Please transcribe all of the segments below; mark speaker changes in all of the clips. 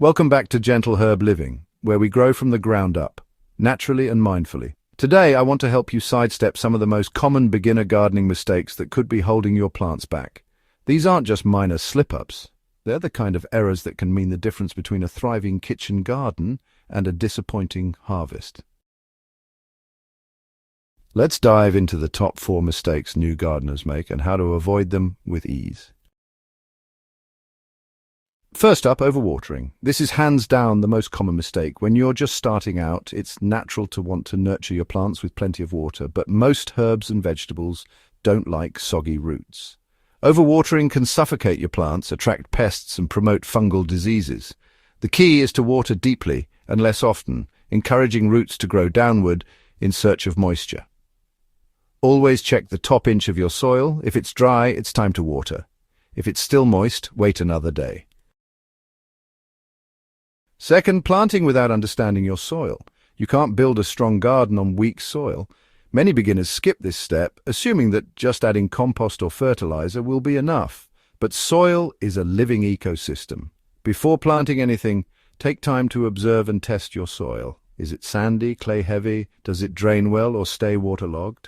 Speaker 1: Welcome back to Gentle Herb Living, where we grow from the ground up, naturally and mindfully. Today, I want to help you sidestep some of the most common beginner gardening mistakes that could be holding your plants back. These aren't just minor slip-ups. They're the kind of errors that can mean the difference between a thriving kitchen garden and a disappointing harvest. Let's dive into the top 4 mistakes new gardeners make and how to avoid them with ease. First up, overwatering. This is hands down the most common mistake. When you're just starting out, it's natural to want to nurture your plants with plenty of water, but most herbs and vegetables don't like soggy roots. Overwatering can suffocate your plants, attract pests, and promote fungal diseases. The key is to water deeply and less often, encouraging roots to grow downward in search of moisture. Always check the top inch of your soil. If it's dry, it's time to water. If it's still moist, wait another day. Second, planting without understanding your soil. You can't build a strong garden on weak soil. Many beginners skip this step, assuming that just adding compost or fertilizer will be enough. But soil is a living ecosystem. Before planting anything, take time to observe and test your soil. Is it sandy, clay-heavy? Does it drain well or stay waterlogged?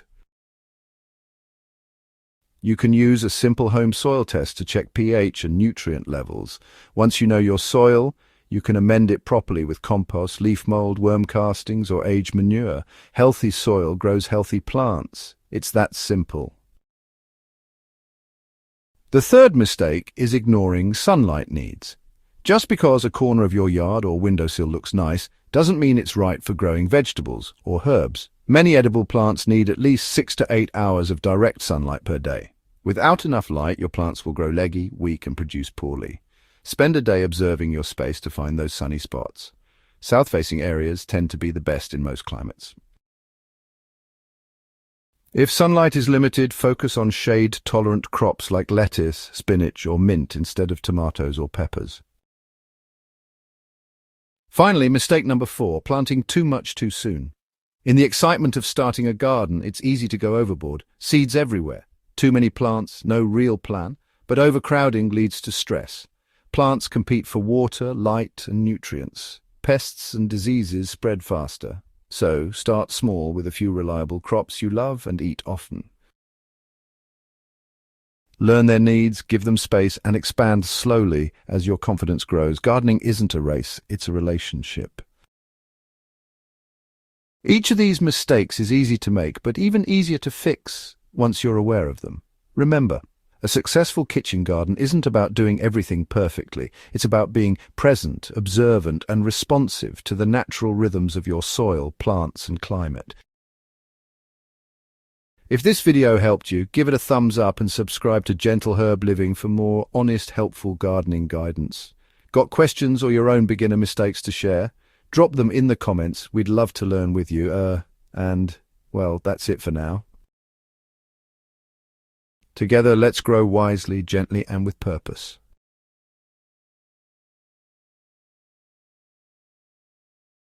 Speaker 1: You can use a simple home soil test to check pH and nutrient levels. Once you know your soil, you can amend it properly with compost, leaf mold, worm castings, or aged manure. Healthy soil grows healthy plants. It's that simple. The third mistake is ignoring sunlight needs. Just because a corner of your yard or windowsill looks nice doesn't mean it's right for growing vegetables or herbs. Many edible plants need at least 6 to 8 hours of direct sunlight per day. Without enough light, your plants will grow leggy, weak, and produce poorly. Spend a day observing your space to find those sunny spots. South-facing areas tend to be the best in most climates. If sunlight is limited, focus on shade-tolerant crops like lettuce, spinach, or mint instead of tomatoes or peppers. Finally, mistake number 4, planting too much too soon. In the excitement of starting a garden, it's easy to go overboard. Seeds everywhere. Too many plants, no real plan, but overcrowding leads to stress. Plants compete for water, light, and nutrients. Pests and diseases spread faster. So, start small with a few reliable crops you love and eat often. Learn their needs, give them space, and expand slowly as your confidence grows. Gardening isn't a race, it's a relationship. Each of these mistakes is easy to make, but even easier to fix once you're aware of them. Remember, a successful kitchen garden isn't about doing everything perfectly. It's about being present, observant, and responsive to the natural rhythms of your soil, plants, and climate. If this video helped you, give it a thumbs up and subscribe to Gentle Herb Living for more honest, helpful gardening guidance. Got questions or your own beginner mistakes to share? Drop them in the comments. We'd love to learn with you. Well, that's it for now. Together, let's grow wisely, gently, and with purpose.